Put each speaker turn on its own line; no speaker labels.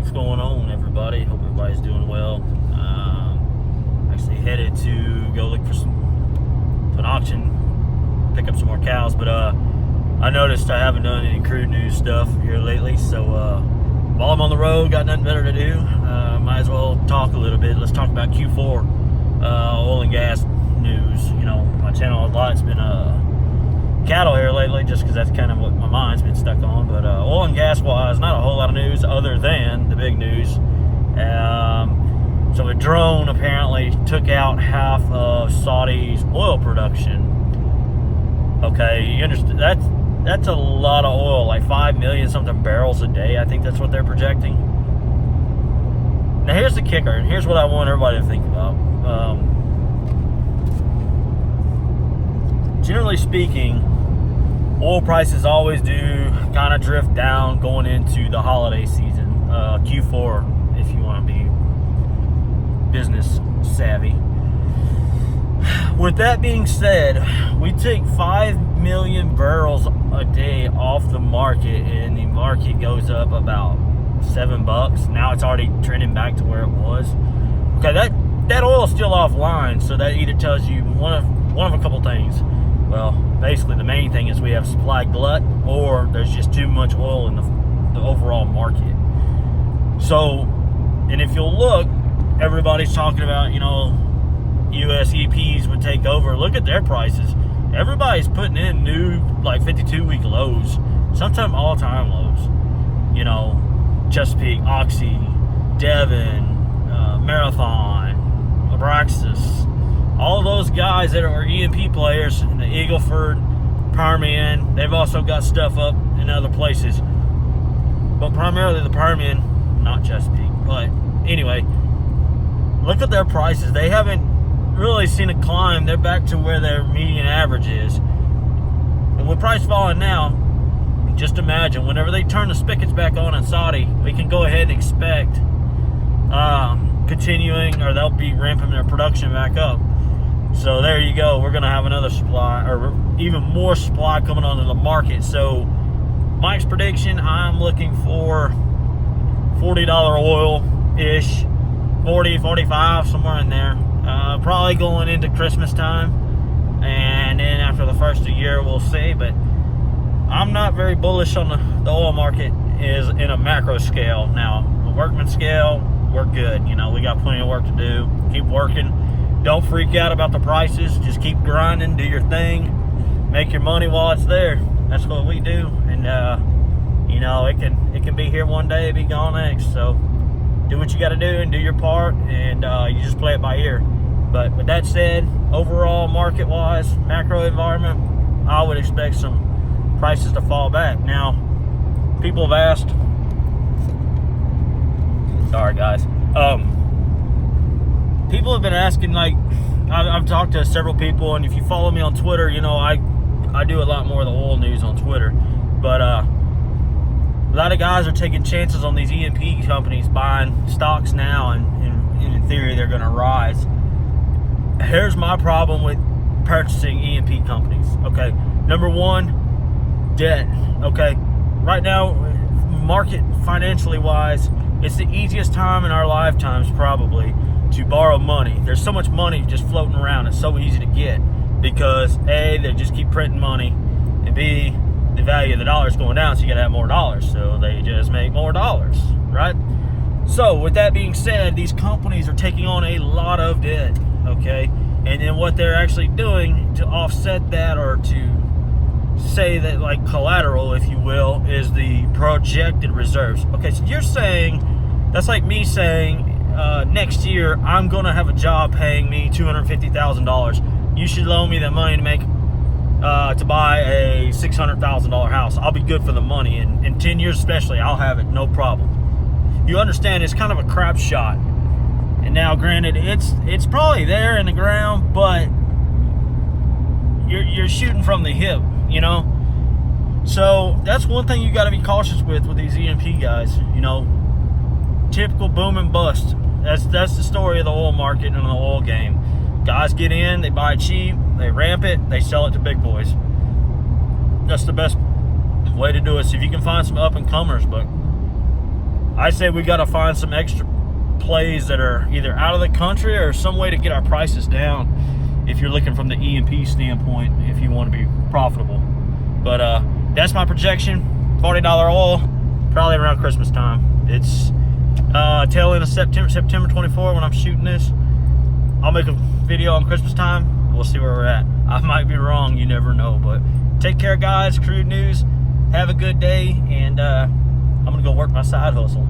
What's going on, everybody? Hope everybody's doing well. Actually headed to go look for an auction, pick up some more cows, but I noticed I haven't done any crude news stuff here lately, so while I'm on the road, got nothing better to do, might as well talk a little bit. Let's talk about Q4 oil and gas news. You know, my channel a lot's been cattle here lately, just because that's kind of what my mind's been stuck on. But oil and gas wise, not a whole lot of news other than the big news. So a drone apparently took out half of Saudi's oil production. Okay, you understand, that's a lot of oil, like 5 million something barrels a day. I think that's what they're projecting. Now here's the kicker, and here's what I want everybody to think about. Generally speaking, oil prices always do kind of drift down going into the holiday season, Q4, if you want to be business savvy. With that being said, we take 5 million barrels a day off the market, and the market goes up about $7. Now it's already trending back to where it was. Okay, that oil is still offline, so that either tells you one of a couple things. Well, basically the main thing is we have supply glut, or there's just too much oil in the overall market. So, and if you'll look, everybody's talking about, you know, US EPs would take over. Look at their prices. Everybody's putting in new, like 52-week lows, sometimes all-time lows. You know, Chesapeake, Oxy, Devon, Marathon, Abraxas, all those guys that are E&P players in the Eagleford, Permian. They've also got stuff up in other places, but primarily the Permian, not Chesapeake. But anyway, look at their prices. They haven't really seen a climb. They're back to where their median average is. And with price falling now, just imagine whenever they turn the spigots back on in Saudi, we can go ahead and expect continuing, or they'll be ramping their production back up. So there you go. We're going to have another supply, or even more supply coming onto the market. So Mike's prediction, I'm looking for $40 oil-ish, 40, 45, somewhere in there. Probably going into Christmas time, and then after the first of the year, we'll see. But I'm not very bullish on the oil market is in a macro scale. Now, the workman scale, we're good. You know, we got plenty of work to do. Keep working. Don't freak out about the prices. Just keep grinding, do your thing, make your money while it's there. That's what we do. And you know, it can be here one day, be gone next. So do what you got to do and do your part, and you just play it by ear. But with that said, overall market-wise, macro environment, I would expect some prices to fall back. Now, people have asked. Sorry, guys. People have been asking, like, I've talked to several people, and if you follow me on Twitter, you know I do a lot more of the oil news on Twitter. But a lot of guys are taking chances on these E&P companies, buying stocks now, and in theory they're going to rise. Here's my problem with purchasing E&P companies. Okay, number one, debt. Okay, right now, market financially wise, it's the easiest time in our lifetimes probably to borrow money. There's so much money just floating around. It's so easy to get because A, they just keep printing money, and B, the value of the dollar is going down, so you gotta have more dollars. So they just make more dollars, right? So with that being said, these companies are taking on a lot of debt, okay? And then what they're actually doing to offset that, or to say that, like, collateral, if you will, is the projected reserves. Okay, so you're saying, that's like me saying, next year I'm gonna have a job paying me $250,000. You should loan me that money to make to buy a $600,000 house. I'll be good for the money, and in 10 years especially, I'll have it, no problem. You understand, it's kind of a crap shot. And now, granted, it's probably there in the ground, but you're shooting from the hip, you know. So that's one thing you got to be cautious with these E&P guys. You know, typical boom and bust. That's the story of the oil market and the oil game. Guys get in, they buy it cheap, they ramp it, they sell it to big boys. That's the best way to do it. So if you can find some up and comers, but I say we got to find some extra plays that are either out of the country or some way to get our prices down if you're looking from the E&P standpoint, if you want to be profitable. But that's my projection. $40 oil, probably around Christmas time. It's tail end of September 24 when I'm shooting this. I'll make a video on Christmas time. We'll see where we're at. I might be wrong, you never know. But take care, guys. Crude News. Have a good day, and I'm gonna go work my side hustle.